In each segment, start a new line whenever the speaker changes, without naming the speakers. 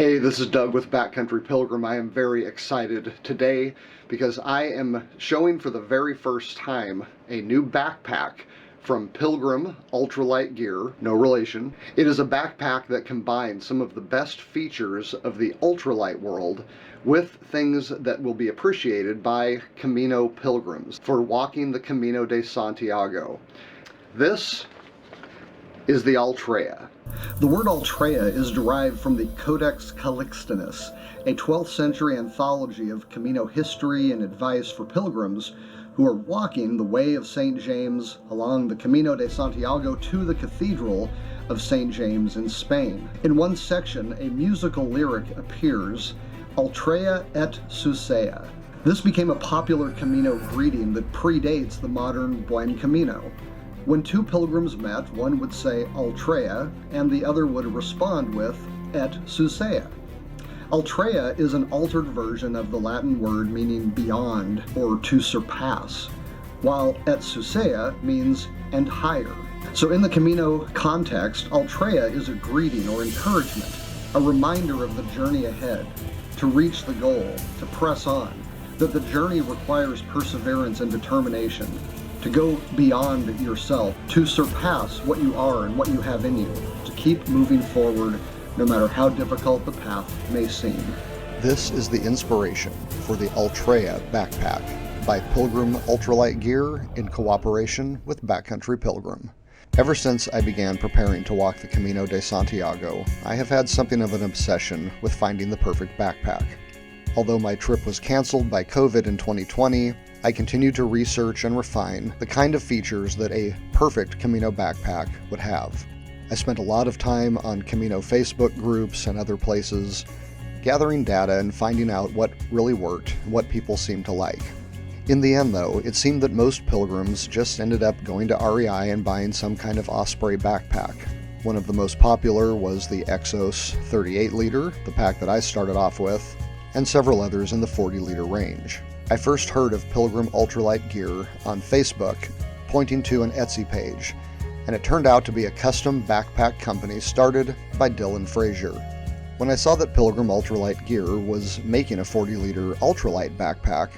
Hey, this is Doug with Backcountry Pilgrim. I am very excited today because I am showing for the very first time a new backpack from Pilgrim Ultralight Gear, no relation. It is a backpack that combines some of the best features of the ultralight world with things that will be appreciated by Camino Pilgrims for walking the Camino de Santiago. This is the Ultreia. The word Ultreia is derived from the Codex Calixtinus, a 12th century anthology of Camino history and advice for pilgrims who are walking the way of St. James along the Camino de Santiago to the Cathedral of St. James in Spain. In one section, a musical lyric appears, Ultreia et Susea. This became a popular Camino greeting that predates the modern Buen Camino. When two pilgrims met, one would say Ultreia, and the other would respond with et Susea. Ultreia is an altered version of the Latin word meaning beyond or to surpass, while et Susea means and higher. So in the Camino context, Ultreia is a greeting or encouragement, a reminder of the journey ahead, to reach the goal, to press on, that the journey requires perseverance and determination, to go beyond yourself, to surpass what you are and what you have in you, to keep moving forward no matter how difficult the path may seem.
This is the inspiration for the Ultreia Backpack by Pilgrim Ultralight Gear in cooperation with Backcountry Pilgrim. Ever since I began preparing to walk the Camino de Santiago, I have had something of an obsession with finding the perfect backpack. Although my trip was canceled by COVID in 2020, I continued to research and refine the kind of features that a perfect Camino backpack would have. I spent a lot of time on Camino Facebook groups and other places, gathering data and finding out what really worked and what people seemed to like. In the end, though, it seemed that most pilgrims just ended up going to REI and buying some kind of Osprey backpack. One of the most popular was the Exos 38-liter, the pack that I started off with, and several others in the 40-liter range. I first heard of Pilgrim Ultralight Gear on Facebook, pointing to an Etsy page, and it turned out to be a custom backpack company started by Dylan Frazier. When I saw that Pilgrim Ultralight Gear was making a 40-liter ultralight backpack,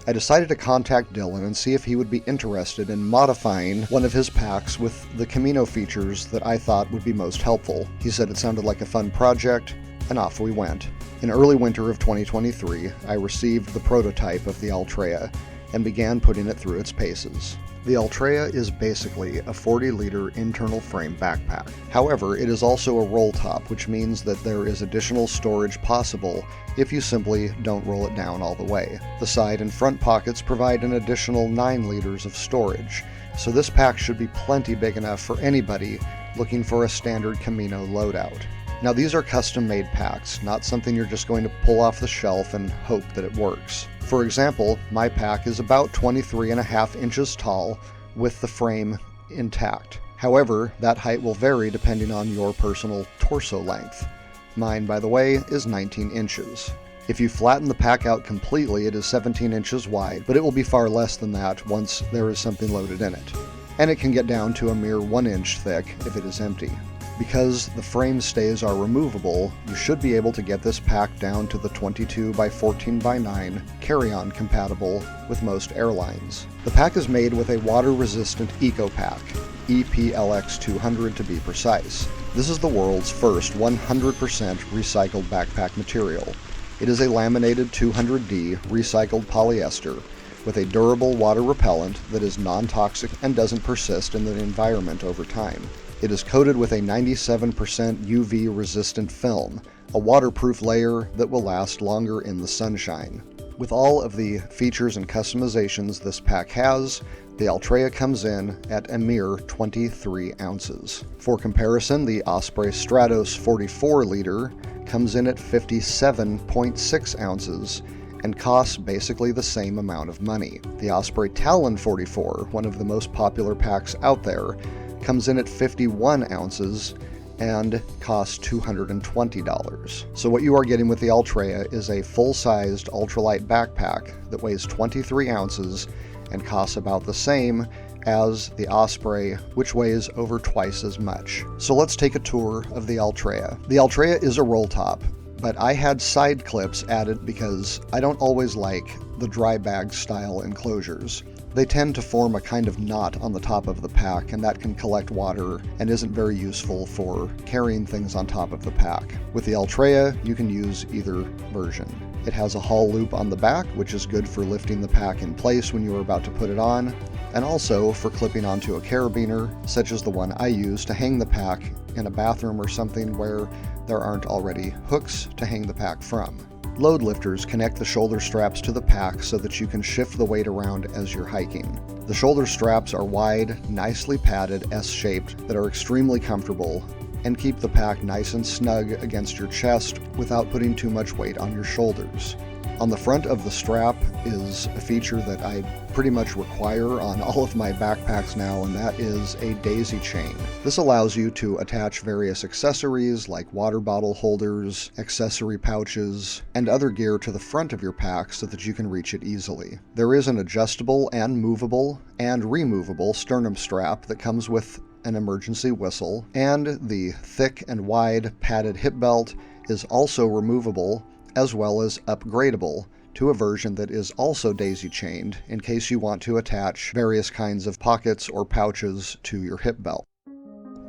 I decided to contact Dylan and see if he would be interested in modifying one of his packs with the Camino features that I thought would be most helpful. He said it sounded like a fun project, and off we went. In early winter of 2023, I received the prototype of the Ultreia and began putting it through its paces. The Ultreia is basically a 40-liter internal frame backpack. However, it is also a roll top, which means that there is additional storage possible if you simply don't roll it down all the way. The side and front pockets provide an additional 9 liters of storage, so this pack should be plenty big enough for anybody looking for a standard Camino loadout. Now, these are custom-made packs, not something you're just going to pull off the shelf and hope that it works. For example, my pack is about 23.5 inches tall with the frame intact. However, that height will vary depending on your personal torso length. Mine, by the way, is 19 inches. If you flatten the pack out completely, it is 17 inches wide, but it will be far less than that once there is something loaded in it. And it can get down to a mere 1 inch thick if it is empty. Because the frame stays are removable, you should be able to get this pack down to the 22 by 14 by 9 carry-on compatible with most airlines. The pack is made with a water-resistant Eco Pack, EPLX 200 to be precise. This is the world's first 100% recycled backpack material. It is a laminated 200D recycled polyester with a durable water repellent that is non-toxic and doesn't persist in the environment over time. It is coated with a 97% UV-resistant film, a waterproof layer that will last longer in the sunshine. With all of the features and customizations this pack has, the Ultreia comes in at a mere 23 ounces. For comparison, the Osprey Stratos 44-liter comes in at 57.6 ounces and costs basically the same amount of money. The Osprey Talon 44, one of the most popular packs out there, comes in at 51 ounces and costs $220. So what you are getting with the Ultreia is a full-sized ultralight backpack that weighs 23 ounces and costs about the same as the Osprey, which weighs over twice as much. So let's take a tour of the Ultreia. The Ultreia is a roll top, but I had side clips added because I don't always like the dry bag style enclosures. They tend to form a kind of knot on the top of the pack, and that can collect water and isn't very useful for carrying things on top of the pack. With the Ultreia, you can use either version. It has a haul loop on the back, which is good for lifting the pack in place when you are about to put it on, and also for clipping onto a carabiner, such as the one I use to hang the pack in a bathroom or something where there aren't already hooks to hang the pack from. Load lifters connect the shoulder straps to the pack so that you can shift the weight around as you're hiking. The shoulder straps are wide, nicely padded, S-shaped, that are extremely comfortable and keep the pack nice and snug against your chest without putting too much weight on your shoulders. On the front of the strap is a feature that I pretty much require on all of my backpacks now, and that is a daisy chain. This allows you to attach various accessories like water bottle holders, accessory pouches, and other gear to the front of your pack so that you can reach it easily. There is an adjustable and movable and removable sternum strap that comes with an emergency whistle, and the thick and wide padded hip belt is also removable as well as upgradable to a version that is also daisy-chained in case you want to attach various kinds of pockets or pouches to your hip belt.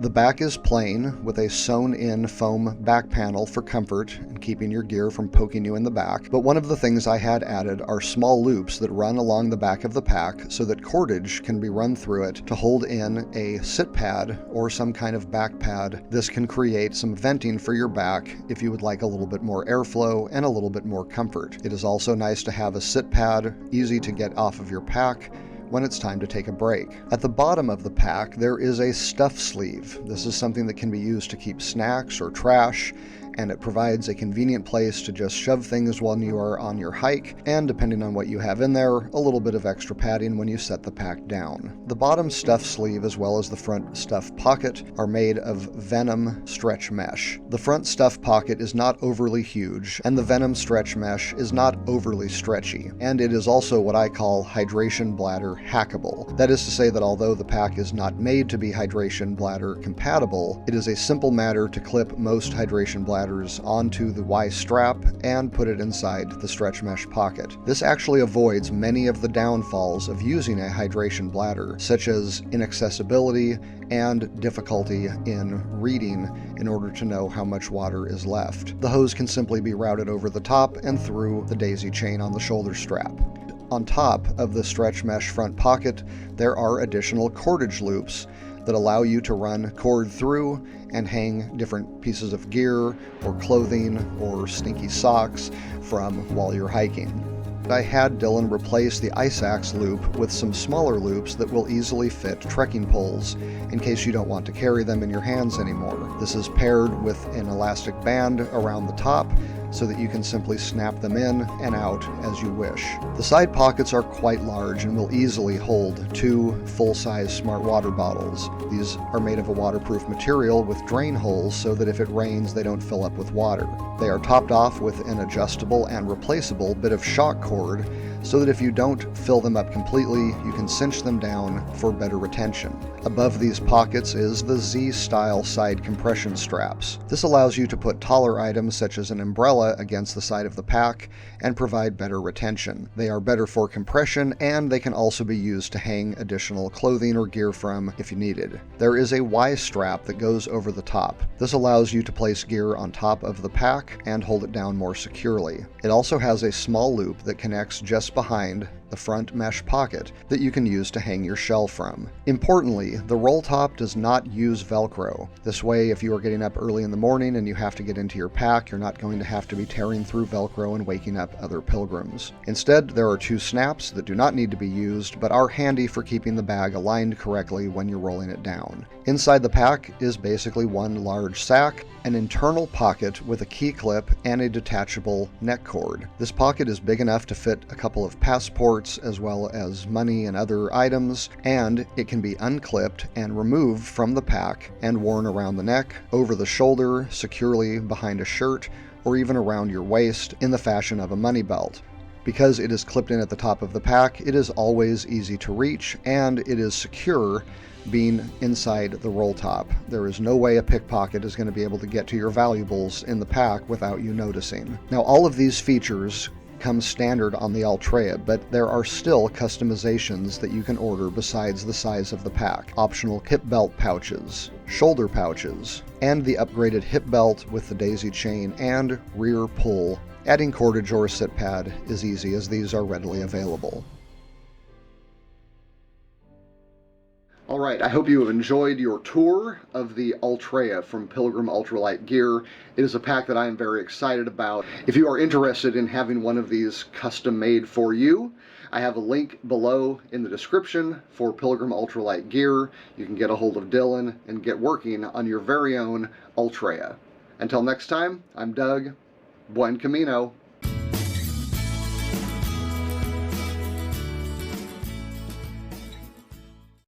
The back is plain with a sewn-in foam back panel for comfort and keeping your gear from poking you in the back, but one of the things I had added are small loops that run along the back of the pack so that cordage can be run through it to hold in a sit pad or some kind of back pad. This can create some venting for your back if you would like a little bit more airflow and a little bit more comfort. It is also nice to have a sit pad, easy to get off of your pack when it's time to take a break. At the bottom of the pack, there is a stuff sleeve. This is something that can be used to keep snacks or trash, and it provides a convenient place to just shove things while you are on your hike, and depending on what you have in there, a little bit of extra padding when you set the pack down. The bottom stuff sleeve as well as the front stuff pocket are made of Venom stretch mesh. The front stuff pocket is not overly huge, and the Venom stretch mesh is not overly stretchy, and it is also what I call hydration bladder hackable. That is to say that although the pack is not made to be hydration bladder compatible, it is a simple matter to clip most hydration bladders onto the Y strap and put it inside the stretch mesh pocket. This actually avoids many of the downfalls of using a hydration bladder, such as inaccessibility and difficulty in reading in order to know how much water is left. The hose can simply be routed over the top and through the daisy chain on the shoulder strap. On top of the stretch mesh front pocket, there are additional cordage loops that allow you to run cord through and hang different pieces of gear or clothing or stinky socks from while you're hiking. I had Dylan replace the ice axe loop with some smaller loops that will easily fit trekking poles in case you don't want to carry them in your hands anymore. This is paired with an elastic band around the top so that you can simply snap them in and out as you wish. The side pockets are quite large and will easily hold 2 full-size smart water bottles. These are made of a waterproof material with drain holes so that if it rains they don't fill up with water. They are topped off with an adjustable and replaceable bit of shock cord so that if you don't fill them up completely, you can cinch them down for better retention. Above these pockets is the Z-style side compression straps. This allows you to put taller items such as an umbrella against the side of the pack and provide better retention. They are better for compression, and they can also be used to hang additional clothing or gear from if you needed. There is a Y strap that goes over the top. This allows you to place gear on top of the pack and hold it down more securely. It also has a small loop that connects just behind the front mesh pocket that you can use to hang your shell from. Importantly, the roll top does not use Velcro. This way, if you are getting up early in the morning and you have to get into your pack, you're not going to have to be tearing through Velcro and waking up other pilgrims. Instead, there are 2 snaps that do not need to be used, but are handy for keeping the bag aligned correctly when you're rolling it down. Inside the pack is basically one large sack, an internal pocket with a key clip, and a detachable neck cord. This pocket is big enough to fit a couple of passports as well as money and other items, and it can be unclipped and removed from the pack and worn around the neck, over the shoulder, securely behind a shirt, or even around your waist in the fashion of a money belt. Because it is clipped in at the top of the pack, it is always easy to reach, and it is secure being inside the roll top. There is no way a pickpocket is going to be able to get to your valuables in the pack without you noticing. Now, all of these features come standard on the Ultreia, but there are still customizations that you can order besides the size of the pack. Optional hip belt pouches, shoulder pouches, and the upgraded hip belt with the daisy chain and rear pull. Adding cordage or a sit pad is easy, as these are readily available.
Alright, I hope you have enjoyed your tour of the Ultreia from Pilgrim Ultralight Gear. It is a pack that I am very excited about. If you are interested in having one of these custom made for you, I have a link below in the description for Pilgrim Ultralight Gear. You can get a hold of Dylan and get working on your very own Ultreia. Until next time, I'm Doug. Buen Camino.